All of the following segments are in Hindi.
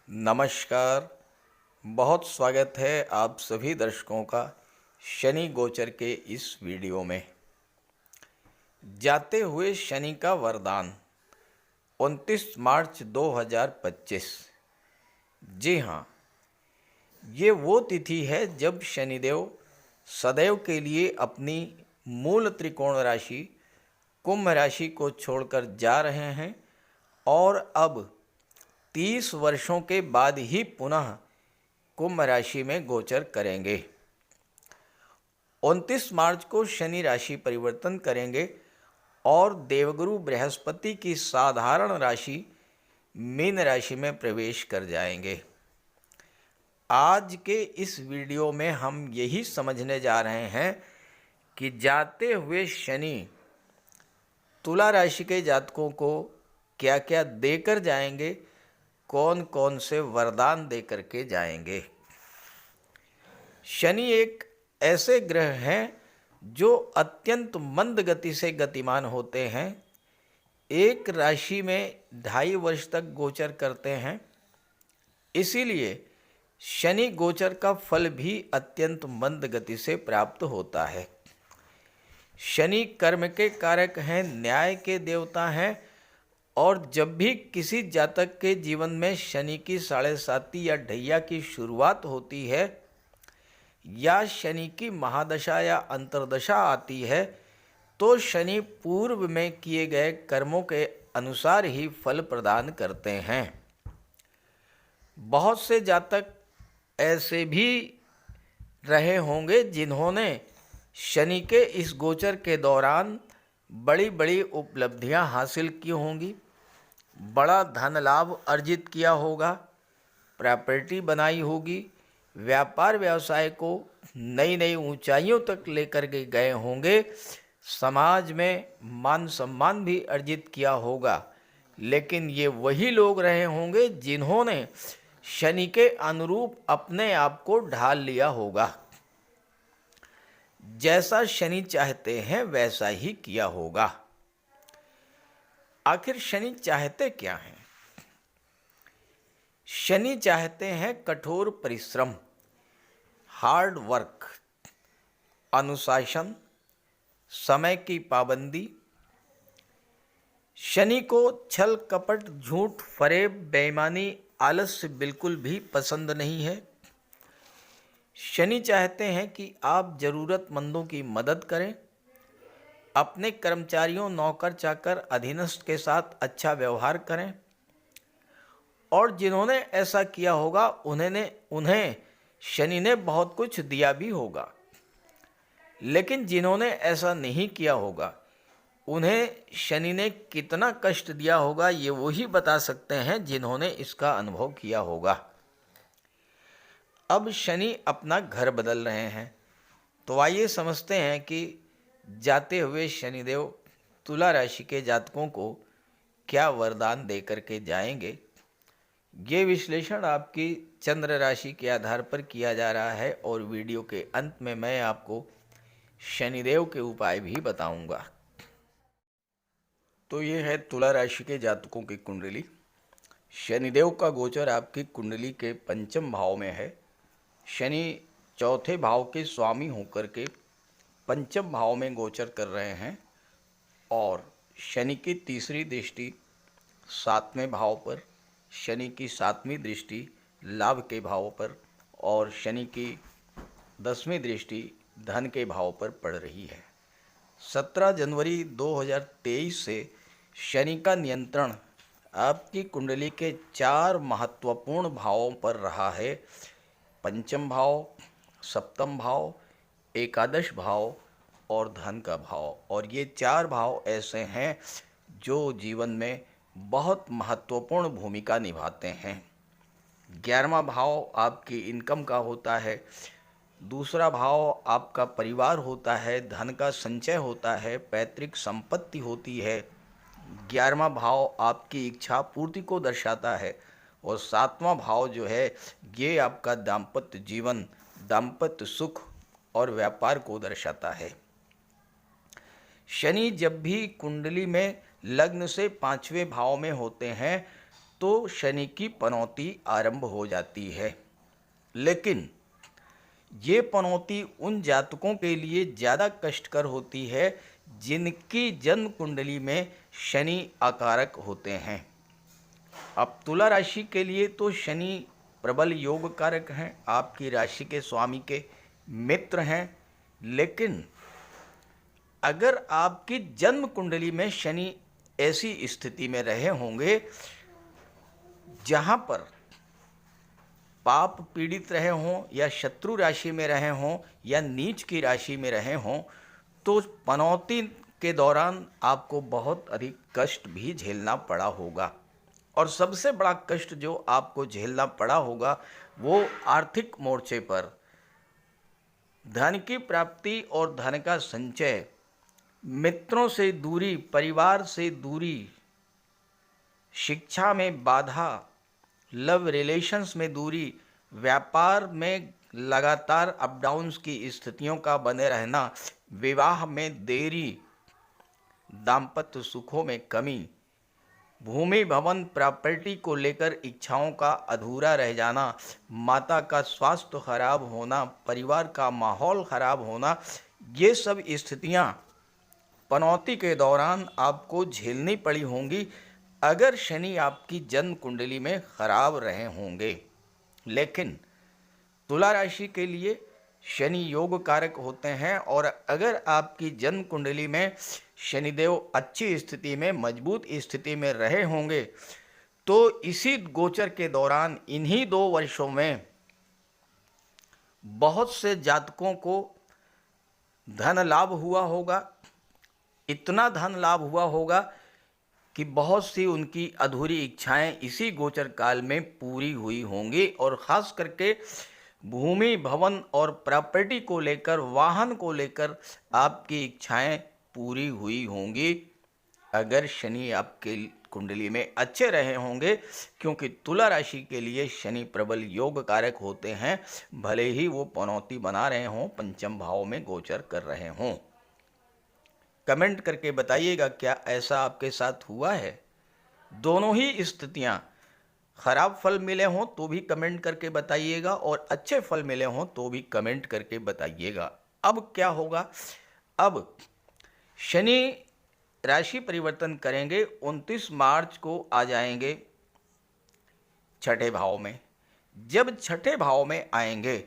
नमस्कार। बहुत स्वागत है आप सभी दर्शकों का शनि गोचर के इस वीडियो में। जाते हुए शनि का वरदान 29 मार्च 2025। जी हाँ, ये वो तिथि है जब शनिदेव सदैव के लिए अपनी मूल त्रिकोण राशि कुंभ राशि को छोड़कर जा रहे हैं और अब 30 वर्षों के बाद ही पुनः कुंभ राशि में गोचर करेंगे। 29 मार्च को शनि राशि परिवर्तन करेंगे और देवगुरु बृहस्पति की साधारण राशि मीन राशि में प्रवेश कर जाएंगे। आज के इस वीडियो में हम यही समझने जा रहे हैं कि जाते हुए शनि तुला राशि के जातकों को क्या क्या देकर जाएंगे, कौन कौन से वरदान देकर के जाएंगे। शनि एक ऐसे ग्रह हैं जो अत्यंत मंद गति से गतिमान होते हैं। एक राशि में 2.5 वर्ष तक गोचर करते हैं। इसीलिए शनि गोचर का फल भी अत्यंत मंद गति से प्राप्त होता है। शनि कर्म के कारक हैं, न्याय के देवता हैं और जब भी किसी जातक के जीवन में शनि की 7.5 या ढैया की शुरुआत होती है या शनि की महादशा या अंतर्दशा आती है तो शनि पूर्व में किए गए कर्मों के अनुसार ही फल प्रदान करते हैं। बहुत से जातक ऐसे भी रहे होंगे जिन्होंने शनि के इस गोचर के दौरान बड़ी बड़ी उपलब्धियां हासिल की होंगी, बड़ा धन लाभ अर्जित किया होगा, प्रॉपर्टी बनाई होगी, व्यापार व्यवसाय को नई नई ऊंचाइयों तक लेकर के गए होंगे, समाज में मान सम्मान भी अर्जित किया होगा। लेकिन ये वही लोग रहे होंगे जिन्होंने शनि के अनुरूप अपने आप को ढाल लिया होगा। जैसा शनि चाहते हैं वैसा ही किया होगा। आखिर शनि चाहते क्या हैं? शनि चाहते हैं कठोर परिश्रम, हार्ड वर्क, अनुशासन, समय की पाबंदी। शनि को छल कपट, झूठ, फरेब, बेईमानी, आलस्य बिल्कुल भी पसंद नहीं है। शनि चाहते हैं कि आप जरूरतमंदों की मदद करें, अपने कर्मचारियों, नौकर चाकर, अधीनस्थ के साथ अच्छा व्यवहार करें और जिन्होंने ऐसा किया होगा उन्हें शनि ने बहुत कुछ दिया भी होगा। लेकिन जिन्होंने ऐसा नहीं किया होगा उन्हें शनि ने कितना कष्ट दिया होगा ये वही बता सकते हैं जिन्होंने इसका अनुभव किया होगा। अब शनि अपना घर बदल रहे हैं तो आइए समझते हैं कि जाते हुए शनिदेव तुला राशि के जातकों को क्या वरदान देकर के जाएंगे। ये विश्लेषण आपकी चंद्र राशि के आधार पर किया जा रहा है और वीडियो के अंत में मैं आपको शनिदेव के उपाय भी बताऊंगा। तो ये है तुला राशि के जातकों की कुंडली। शनिदेव का गोचर आपकी कुंडली के पंचम भाव में है। शनि चौथे भाव के स्वामी होकर के पंचम भाव में गोचर कर रहे हैं और शनि की तीसरी दृष्टि 7वें भाव पर, शनि की 7वीं दृष्टि लाभ के भाव पर और शनि की 10वीं दृष्टि धन के भाव पर पड़ रही है। 17 जनवरी 2023 से शनि का नियंत्रण आपकी कुंडली के 4 महत्वपूर्ण भावों पर रहा है। पंचम भाव, सप्तम भाव, एकादश भाव और धन का भाव। और ये 4 भाव ऐसे हैं जो जीवन में बहुत महत्वपूर्ण भूमिका निभाते हैं। 11वां भाव आपकी इनकम का होता है, दूसरा भाव आपका परिवार होता है, धन का संचय होता है, पैतृक संपत्ति होती है। 11वां भाव आपकी इच्छा पूर्ति को दर्शाता है और 7वां भाव जो है ये आपका दाम्पत्य जीवन, दाम्पत्य सुख और व्यापार को दर्शाता है। शनि जब भी कुंडली में लग्न से 5वें भाव में होते हैं तो तो शनि की पनौती आरंभ हो जाती है। लेकिन ये पनौती उन जातकों के लिए ज़्यादा कष्टकर होती है जिनकी जन्म कुंडली में शनि अकारक होते हैं। अब तुला राशि के लिए तो शनि प्रबल योग कारक हैं, आपकी राशि के स्वामी के मित्र हैं। लेकिन अगर आपकी जन्म कुंडली में शनि ऐसी स्थिति में रहे होंगे जहाँ पर पाप पीड़ित रहे हों या शत्रु राशि में रहे हों या नीच की राशि में रहे हों, तो पनौती के दौरान आपको बहुत अधिक कष्ट भी झेलना पड़ा होगा। और सबसे बड़ा कष्ट जो आपको झेलना पड़ा होगा वो आर्थिक मोर्चे पर धन की प्राप्ति और धन का संचय, मित्रों से दूरी, परिवार से दूरी, शिक्षा में बाधा, लव रिलेशंस में दूरी, व्यापार में लगातार अप डाउन्स की स्थितियों का बने रहना, विवाह में देरी, दाम्पत्य सुखों में कमी, भूमि भवन प्रॉपर्टी को लेकर इच्छाओं का अधूरा रह जाना, माता का स्वास्थ्य खराब होना, परिवार का माहौल खराब होना, ये सब स्थितियां पनौती के दौरान आपको झेलनी पड़ी होंगी अगर शनि आपकी जन्म कुंडली में खराब रहे होंगे। लेकिन तुला राशि के लिए शनि योग कारक होते हैं और अगर आपकी जन्म कुंडली में शनिदेव अच्छी स्थिति में, मजबूत स्थिति में रहे होंगे तो इसी गोचर के दौरान इन्हीं 2 वर्षों में बहुत से जातकों को धन लाभ हुआ होगा। इतना धन लाभ हुआ होगा कि बहुत सी उनकी अधूरी इच्छाएं इसी गोचर काल में पूरी हुई होंगी। और ख़ास करके भूमि भवन और प्रॉपर्टी को लेकर, वाहन को लेकर आपकी इच्छाएं पूरी हुई होंगी अगर शनि आपके कुंडली में अच्छे रहे होंगे, क्योंकि तुला राशि के लिए शनि प्रबल योग कारक होते हैं, भले ही वो पनौती बना रहे हों, पंचम भाव में गोचर कर रहे हों। कमेंट करके बताइएगा क्या ऐसा आपके साथ हुआ है। दोनों ही स्थितियां, खराब फल मिले हों तो भी कमेंट करके बताइएगा और अच्छे फल मिले हों तो भी कमेंट करके बताइएगा। अब क्या होगा, अब शनि राशि परिवर्तन करेंगे, 29 मार्च को आ जाएंगे छठे भाव में। जब छठे भाव में आएंगे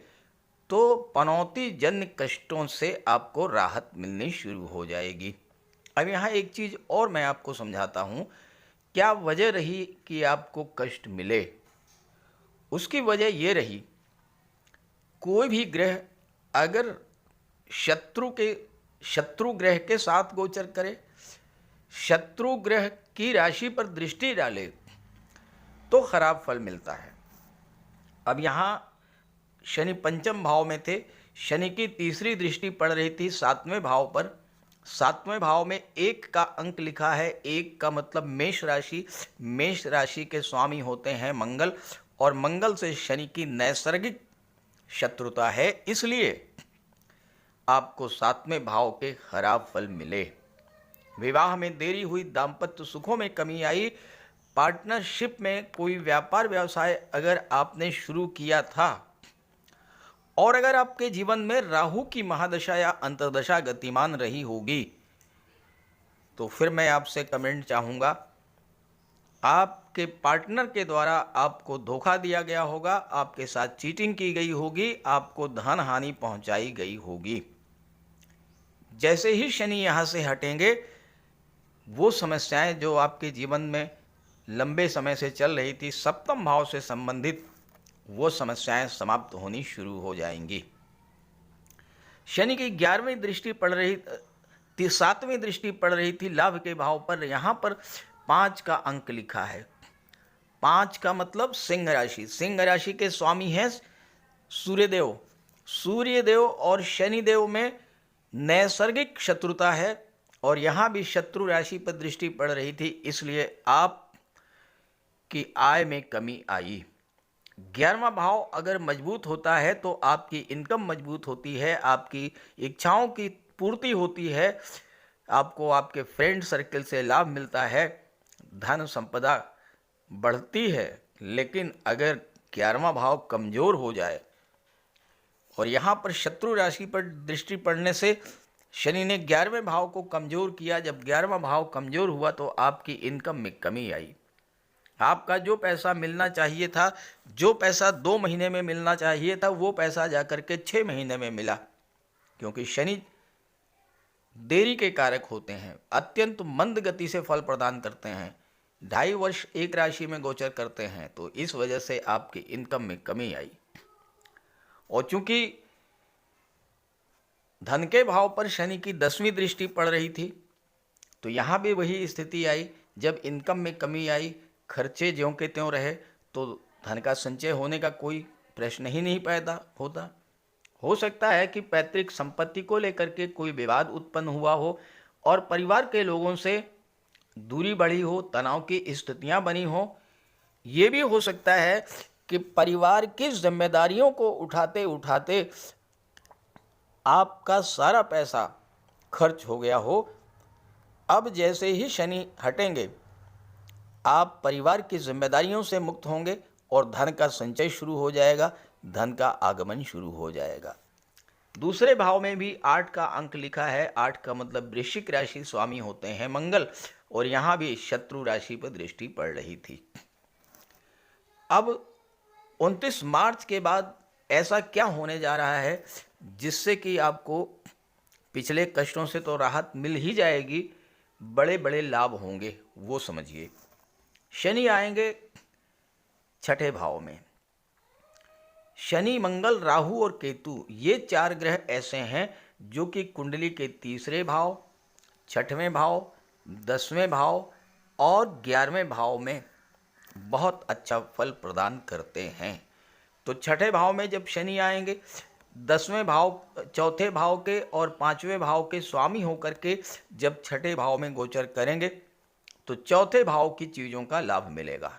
तो पनौती जन्य कष्टों से आपको राहत मिलनी शुरू हो जाएगी। अब यहाँ एक चीज़ और मैं आपको समझाता हूँ, क्या वजह रही कि आपको कष्ट मिले। उसकी वजह ये रही, कोई भी ग्रह अगर शत्रु ग्रह के साथ गोचर करे, शत्रु ग्रह की राशि पर दृष्टि डाले तो खराब फल मिलता है। अब यहाँ शनि पंचम भाव में थे, शनि की तीसरी दृष्टि पड़ रही थी 7वें भाव पर। 7वें भाव में 1 का अंक लिखा है, 1 का मतलब मेष राशि। मेष राशि के स्वामी होते हैं मंगल, और मंगल से शनि की नैसर्गिक शत्रुता है, इसलिए आपको 7वें भाव के खराब फल मिले। विवाह में देरी हुई, दाम्पत्य सुखों में कमी आई, पार्टनरशिप में कोई व्यापार व्यवसाय अगर आपने शुरू किया था और अगर आपके जीवन में राहु की महादशा या अंतर्दशा गतिमान रही होगी तो फिर मैं आपसे कमेंट चाहूँगा, आपके पार्टनर के द्वारा आपको धोखा दिया गया होगा, आपके साथ चीटिंग की गई होगी, आपको धन हानि पहुंचाई गई होगी। जैसे ही शनि यहाँ से हटेंगे, वो समस्याएं जो आपके जीवन में लंबे समय से चल रही थी, सप्तम भाव से संबंधित, वो समस्याएं समाप्त होनी शुरू हो जाएंगी। शनि की 11वीं दृष्टि पड़ रही थी, 7वीं दृष्टि पड़ रही थी लाभ के भाव पर। यहाँ पर 5 का अंक लिखा है। 5 का मतलब सिंह राशि। सिंह राशि के स्वामी हैं सूर्यदेव। सूर्यदेव और शनिदेव में नैसर्गिक शत्रुता है और यहाँ भी शत्रु राशि पर दृष्टि पड़ रही थी, इसलिए आप की आय में कमी आई। 11वां भाव अगर मजबूत होता है तो आपकी इनकम मजबूत होती है, आपकी इच्छाओं की पूर्ति होती है, आपको आपके फ्रेंड सर्कल से लाभ मिलता है, धन संपदा बढ़ती है, लेकिन अगर 11वां भाव कमजोर हो जाए, और यहाँ पर शत्रु राशि पर दृष्टि पड़ने से शनि ने 11वें भाव को कमजोर किया। जब 11वां भाव कमजोर हुआ तो आपकी इनकम में कमी आई। आपका जो पैसा मिलना चाहिए था, जो पैसा 2 महीने में मिलना चाहिए था, वो पैसा जाकर के 6 महीने में मिला। क्योंकि शनि देरी के कारक होते हैं, अत्यंत मंद गति से फल प्रदान करते हैं, 2.5 वर्ष एक राशि में गोचर करते हैं, तो इस वजह से आपकी इनकम में कमी आई। और चूंकि धन के भाव पर शनि की 10वीं दृष्टि पड़ रही थी, तो यहाँ भी वही स्थिति आई। जब इनकम में कमी आई, खर्चे ज्यों के त्यों रहे, तो धन का संचय होने का कोई प्रश्न ही नहीं पैदा होता। हो सकता है कि पैतृक संपत्ति को लेकर के कोई विवाद उत्पन्न हुआ हो और परिवार के लोगों से दूरी बढ़ी हो, तनाव की स्थितियां बनी हो। ये भी हो सकता है कि परिवार की जिम्मेदारियों को उठाते उठाते आपका सारा पैसा खर्च हो गया हो। अब जैसे ही शनि हटेंगे, आप परिवार की जिम्मेदारियों से मुक्त होंगे और धन का संचय शुरू हो जाएगा, धन का आगमन शुरू हो जाएगा। दूसरे भाव में भी 8 का अंक लिखा है। 8 का मतलब वृश्चिक राशि स्वामी होते हैं मंगल, और यहाँ भी शत्रु राशि पर दृष्टि पड़ रही थी। अब 29 मार्च के बाद ऐसा क्या होने जा रहा है जिससे कि आपको पिछले कष्टों से तो राहत मिल ही जाएगी, बड़े बड़े लाभ होंगे, वो समझिए। शनि आएंगे 6ठे भाव में। शनि, मंगल, राहु और केतु, ये 4 ग्रह ऐसे हैं जो कि कुंडली के 3रे भाव, 6ठवें भाव, 10वें भाव और 11वें भाव में बहुत अच्छा फल प्रदान करते हैं। तो 6ठे भाव में जब शनि आएंगे, 10वें भाव, 4थे भाव के और 5वें भाव के स्वामी होकर के जब 6ठे भाव में गोचर करेंगे, तो 4थे भाव की चीज़ों का लाभ मिलेगा।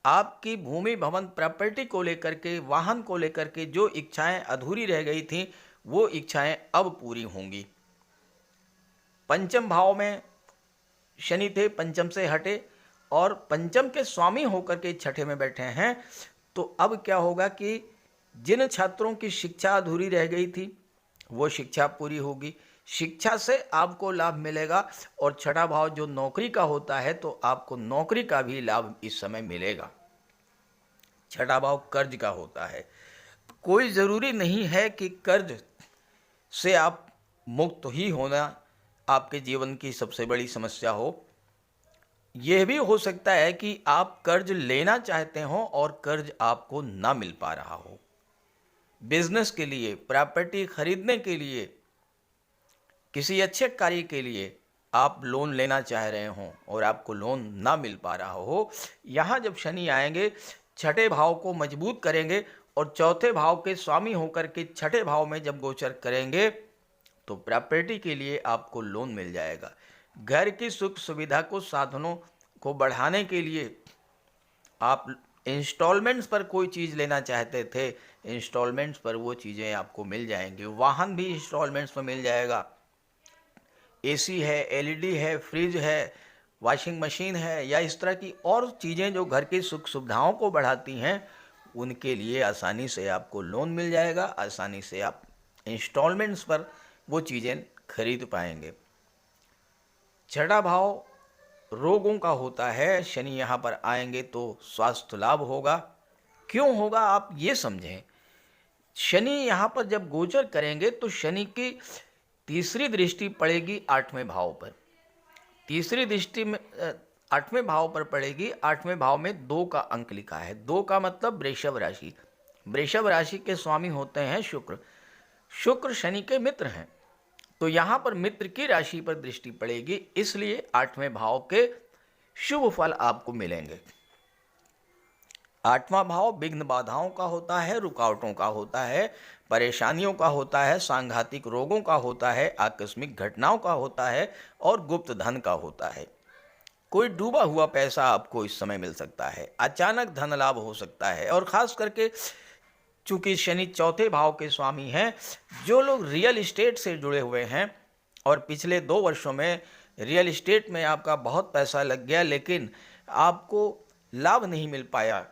आपकी भूमि, भवन, प्रॉपर्टी को लेकर के, वाहन को लेकर के जो इच्छाएं अधूरी रह गई थीं, वो इच्छाएं अब पूरी होंगी। पंचम भाव में शनि थे, पंचम से हटे और पंचम के स्वामी होकर के 6ठे में बैठे हैं। तो अब क्या होगा कि जिन छात्रों की शिक्षा अधूरी रह गई थी, वो शिक्षा पूरी होगी, शिक्षा से आपको लाभ मिलेगा। और 6ठा भाव जो नौकरी का होता है, तो आपको नौकरी का भी लाभ इस समय मिलेगा। 6ठा भाव कर्ज का होता है। कोई ज़रूरी नहीं है कि कर्ज से आप मुक्त ही होना आपके जीवन की सबसे बड़ी समस्या हो। यह भी हो सकता है कि आप कर्ज लेना चाहते हो और कर्ज आपको ना मिल पा रहा हो। बिजनेस के लिए, प्रॉपर्टी खरीदने के लिए, किसी अच्छे कार्य के लिए आप लोन लेना चाह रहे हो और आपको लोन ना मिल पा रहा हो, यहाँ जब शनि आएंगे 6ठे भाव को मजबूत करेंगे और 4थे भाव के स्वामी होकर के 6ठे भाव में जब गोचर करेंगे, तो प्रॉपर्टी के लिए आपको लोन मिल जाएगा। घर की सुख सुविधा को, साधनों को बढ़ाने के लिए आप इंस्टॉलमेंट्स पर कोई चीज़ लेना चाहते थे, इंस्टॉलमेंट्स पर वो चीज़ें आपको मिल जाएंगी। वाहन भी इंस्टॉलमेंट्स पर मिल जाएगा। एसी है, एलईडी है, फ्रिज है, वॉशिंग मशीन है, या इस तरह की और चीज़ें जो घर की सुख सुविधाओं को बढ़ाती हैं, उनके लिए आसानी से आपको लोन मिल जाएगा। आसानी से आप इंस्टॉलमेंट्स पर वो चीज़ें खरीद पाएंगे। 6ठा भाव रोगों का होता है। शनि यहाँ पर आएंगे तो स्वास्थ्य लाभ होगा। क्यों होगा आप ये समझें। शनि यहाँ पर जब गोचर करेंगे तो शनि की 3री दृष्टि पड़ेगी 8वें भाव पर। 3री दृष्टि में 8वें भाव पर पड़ेगी। 8वें भाव में 2 का अंक लिखा है। 2 का मतलब वृषभ राशि। वृषभ राशि के स्वामी होते हैं शुक्र। शुक्र शनि के मित्र हैं, तो यहाँ पर मित्र की राशि पर दृष्टि पड़ेगी, इसलिए 8वें भाव के शुभ फल आपको मिलेंगे। 8वां भाव विघ्न बाधाओं का होता है, रुकावटों का होता है, परेशानियों का होता है, सांघातिक रोगों का होता है, आकस्मिक घटनाओं का होता है और गुप्त धन का होता है। कोई डूबा हुआ पैसा आपको इस समय मिल सकता है, अचानक धन लाभ हो सकता है। और ख़ास करके चूँकि शनि 4थे भाव के स्वामी हैं, जो लोग रियल इस्टेट से जुड़े हुए हैं और पिछले 2 वर्षों में रियल इस्टेट में आपका बहुत पैसा लग गया, लेकिन आपको लाभ नहीं मिल पाया।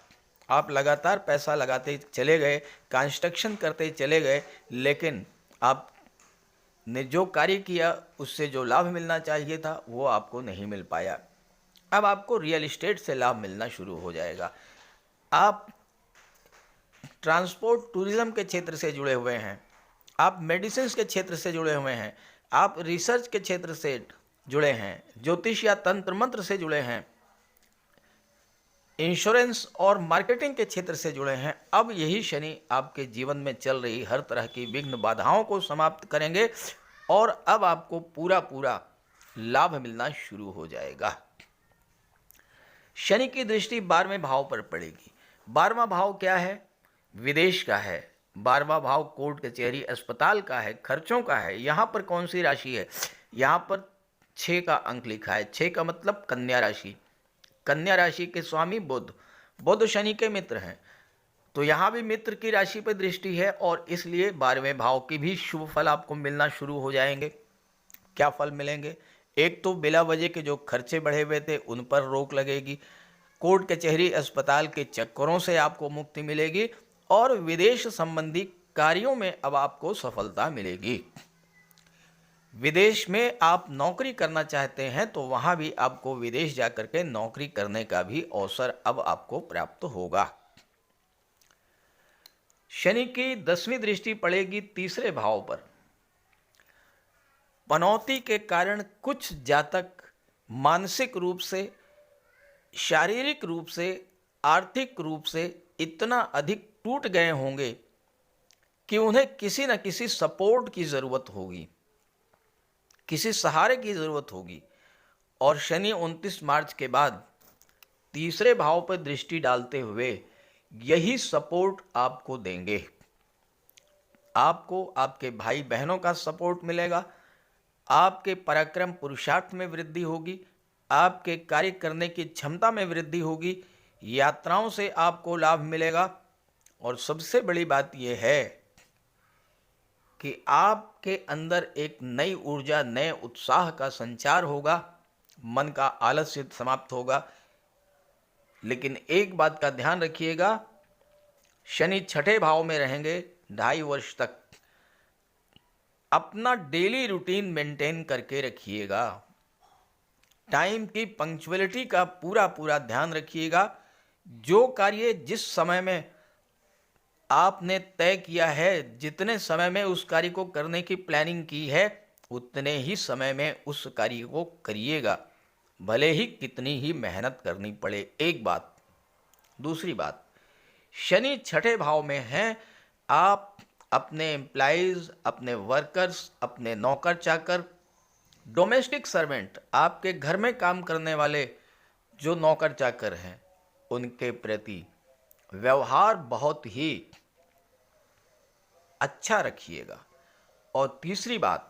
आप लगातार पैसा लगाते चले गए, कंस्ट्रक्शन करते चले गए, लेकिन आपने जो कार्य किया उससे जो लाभ मिलना चाहिए था वो आपको नहीं मिल पाया। अब आपको रियल एस्टेट से लाभ मिलना शुरू हो जाएगा। आप ट्रांसपोर्ट टूरिज्म के क्षेत्र से जुड़े हुए हैं, आप मेडिसिन के क्षेत्र से जुड़े हुए हैं, आप रिसर्च के क्षेत्र से जुड़े हैं, ज्योतिष या तंत्र मंत्र से जुड़े हैं, इंश्योरेंस और मार्केटिंग के क्षेत्र से जुड़े हैं। अब यही शनि आपके जीवन में चल रही हर तरह की विघ्न बाधाओं को समाप्त करेंगे और अब आपको पूरा पूरा लाभ मिलना शुरू हो जाएगा। शनि की दृष्टि 12वें भाव पर पड़ेगी। 12वां भाव क्या है? विदेश का है। 12वां भाव कोर्ट कचहरी अस्पताल का है, खर्चों का है। यहाँ पर कौन सी राशि है? यहाँ पर 6 का अंक लिखा है। 6 का मतलब कन्या राशि। कन्या राशि के स्वामी बुध, बुध शनि के मित्र हैं, तो यहाँ भी मित्र की राशि पर दृष्टि है और इसलिए 12वें भाव के भी शुभ फल आपको मिलना शुरू हो जाएंगे। क्या फल मिलेंगे? एक तो बिला वजह के जो खर्चे बढ़े हुए थे उन पर रोक लगेगी, कोर्ट कचहरी अस्पताल के चक्करों से आपको मुक्ति मिलेगी और विदेश संबंधी कार्यों में अब आपको सफलता मिलेगी। विदेश में आप नौकरी करना चाहते हैं तो वहां भी आपको विदेश जाकर के नौकरी करने का भी अवसर अब आपको प्राप्त होगा। शनि की 10वीं दृष्टि पड़ेगी 3रे भाव पर। पनौती के कारण कुछ जातक मानसिक रूप से, शारीरिक रूप से, आर्थिक रूप से इतना अधिक टूट गए होंगे कि उन्हें किसी न किसी सपोर्ट की ज़रूरत होगी, किसी सहारे की ज़रूरत होगी। और शनि 29 मार्च के बाद 3रे भाव पर दृष्टि डालते हुए यही सपोर्ट आपको देंगे। आपको आपके भाई बहनों का सपोर्ट मिलेगा, आपके पराक्रम पुरुषार्थ में वृद्धि होगी, आपके कार्य करने की क्षमता में वृद्धि होगी, यात्राओं से आपको लाभ मिलेगा और सबसे बड़ी बात यह है कि आपके अंदर एक नई ऊर्जा, नए उत्साह का संचार होगा, मन का आलस्य समाप्त होगा। लेकिन एक बात का ध्यान रखिएगा, शनि 6ठे भाव में रहेंगे 2.5 वर्ष तक। अपना डेली रूटीन मेंटेन करके रखिएगा, टाइम की पंक्चुअलिटी का पूरा पूरा ध्यान रखिएगा। जो कार्य जिस समय में आपने तय किया है, जितने समय में उस कार्य को करने की प्लानिंग की है, उतने ही समय में उस कार्य को करिएगा, भले ही कितनी ही मेहनत करनी पड़े। एक बात। दूसरी बात, शनि 6ठे भाव में हैं। आप अपने एम्प्लॉइज, अपने वर्कर्स, अपने नौकर चाकर, डोमेस्टिक सर्वेंट, आपके घर में काम करने वाले जो नौकर चाकर हैं, उनके प्रति व्यवहार बहुत ही अच्छा रखिएगा। और तीसरी बात,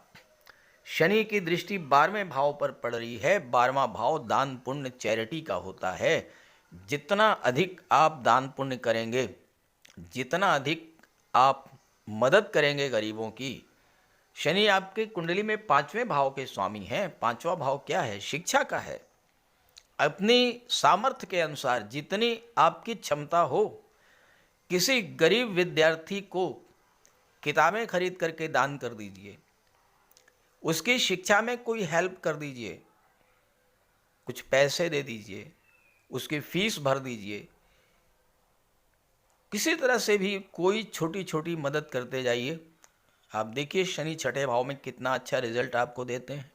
शनि की दृष्टि 12वें भाव पर पड़ रही है। 12वां भाव दान पुण्य चैरिटी का होता है। जितना अधिक आप दान पुण्य करेंगे, जितना अधिक आप मदद करेंगे गरीबों की। शनि आपके कुंडली में 5वें भाव के स्वामी हैं। 5वां भाव क्या है? शिक्षा का है। अपनी सामर्थ्य के अनुसार जितनी आपकी क्षमता हो, किसी गरीब विद्यार्थी को किताबें खरीद करके दान कर दीजिए, उसकी शिक्षा में कोई हेल्प कर दीजिए, कुछ पैसे दे दीजिए, उसकी फीस भर दीजिए। किसी तरह से भी कोई छोटी छोटी मदद करते जाइए। आप देखिए शनि 6ठे भाव में कितना अच्छा रिजल्ट आपको देते हैं।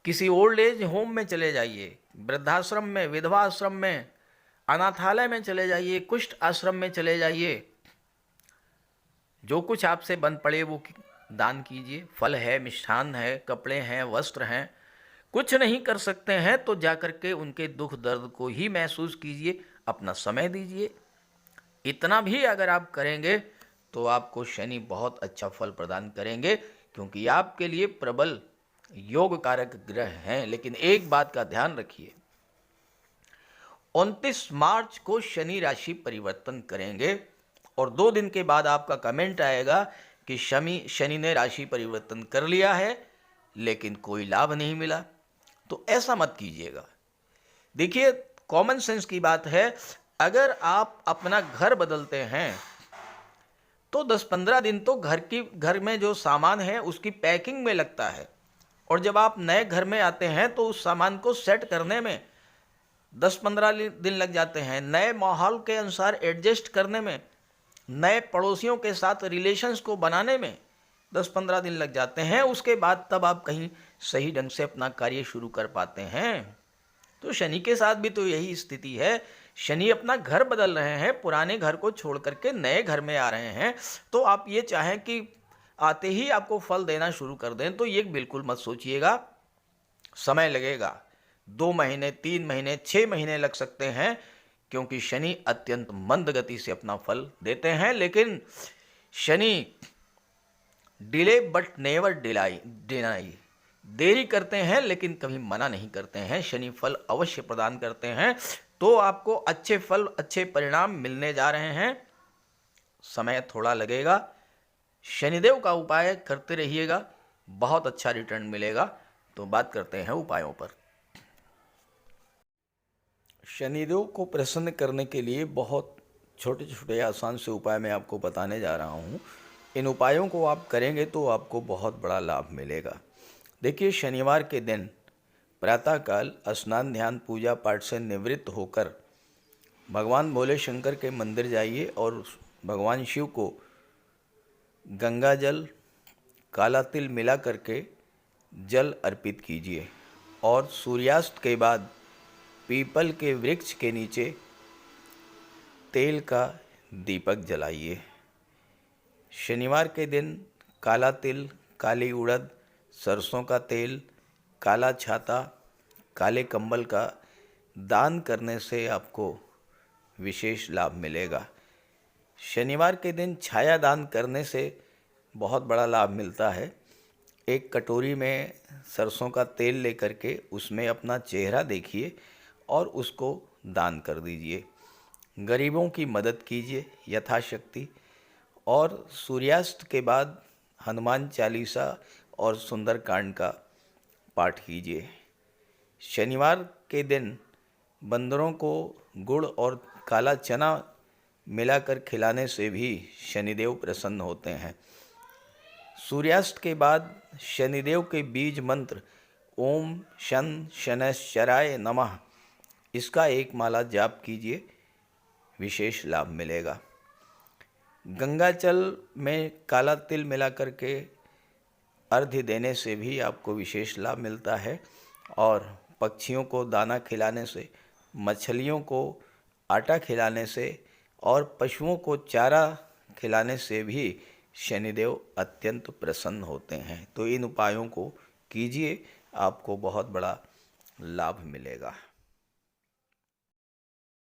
किसी ओल्ड एज होम में चले जाइए, वृद्धाश्रम में, विधवा आश्रम में, अनाथालय में चले जाइए, कुष्ठ आश्रम में चले जाइए। जो कुछ आपसे बन पड़े वो दान कीजिए। फल है, मिष्ठान है, कपड़े हैं, वस्त्र हैं। कुछ नहीं कर सकते हैं तो जाकर के उनके दुख दर्द को ही महसूस कीजिए, अपना समय दीजिए। इतना भी अगर आप करेंगे तो आपको शनि बहुत अच्छा फल प्रदान करेंगे, क्योंकि आपके लिए प्रबल योग कारक ग्रह हैं। लेकिन एक बात का ध्यान रखिए, 29 मार्च को शनि राशि परिवर्तन करेंगे और 2 दिन के बाद आपका कमेंट आएगा कि शनि ने राशि परिवर्तन कर लिया है लेकिन कोई लाभ नहीं मिला। तो ऐसा मत कीजिएगा। देखिए, कॉमन सेंस की बात है। अगर आप अपना घर बदलते हैं तो 10-15 दिन तो घर में जो सामान है उसकी पैकिंग में लगता है, और जब आप नए घर में आते हैं तो उस सामान को सेट करने में 10-15 दिन लग जाते हैं, नए माहौल के अनुसार एडजस्ट करने में, नए पड़ोसियों के साथ रिलेशंस को बनाने में 10-15 दिन लग जाते हैं। उसके बाद तब आप कहीं सही ढंग से अपना कार्य शुरू कर पाते हैं। तो शनि के साथ भी तो यही स्थिति है। शनि अपना घर बदल रहे हैं, पुराने घर को छोड़ करके नए घर में आ रहे हैं। तो आप ये चाहें कि आते ही आपको फल देना शुरू कर दें, तो ये बिल्कुल मत सोचिएगा। समय लगेगा, 2 महीने, 3 महीने, 6 महीने लग सकते हैं, क्योंकि शनि अत्यंत मंद गति से अपना फल देते हैं। लेकिन Shani delay but never deny, देरी करते हैं लेकिन कभी मना नहीं करते हैं। शनि फल अवश्य प्रदान करते हैं। तो आपको अच्छे फल, अच्छे परिणाम मिलने जा रहे हैं। समय थोड़ा लगेगा, शनिदेव का उपाय करते रहिएगा, बहुत अच्छा रिटर्न मिलेगा। तो बात करते हैं उपायों पर। शनिदेव को प्रसन्न करने के लिए बहुत छोटे छोटे आसान से उपाय मैं आपको बताने जा रहा हूँ। इन उपायों को आप करेंगे तो आपको बहुत बड़ा लाभ मिलेगा। देखिए, शनिवार के दिन प्रातःकाल स्नान, ध्यान, पूजा पाठ से निवृत्त होकर भगवान भोले शंकर के मंदिर जाइए और भगवान शिव को गंगा जल, काला तिल मिला करके जल अर्पित कीजिए, और सूर्यास्त के बाद पीपल के वृक्ष के नीचे तेल का दीपक जलाइए। शनिवार के दिन काला तिल, काली उड़द, सरसों का तेल, काला छाता, काले कंबल का दान करने से आपको विशेष लाभ मिलेगा। शनिवार के दिन छाया दान करने से बहुत बड़ा लाभ मिलता है। एक कटोरी में सरसों का तेल लेकर के उसमें अपना चेहरा देखिए और उसको दान कर दीजिए। गरीबों की मदद कीजिए यथाशक्ति, और सूर्यास्त के बाद हनुमान चालीसा और सुंदरकांड का पाठ कीजिए। शनिवार के दिन बंदरों को गुड़ और काला चना मिलाकर खिलाने से भी शनिदेव प्रसन्न होते हैं। सूर्यास्त के बाद शनिदेव के बीज मंत्र ओम शन शनैश्चराय नमः, इसका एक माला जाप कीजिए, विशेष लाभ मिलेगा। गंगा जल में काला तिल मिला करके अर्घ्य देने से भी आपको विशेष लाभ मिलता है, और पक्षियों को दाना खिलाने से, मछलियों को आटा खिलाने से और पशुओं को चारा खिलाने से भी शनिदेव अत्यंत प्रसन्न होते हैं। तो इन उपायों को कीजिए, आपको बहुत बड़ा लाभ मिलेगा।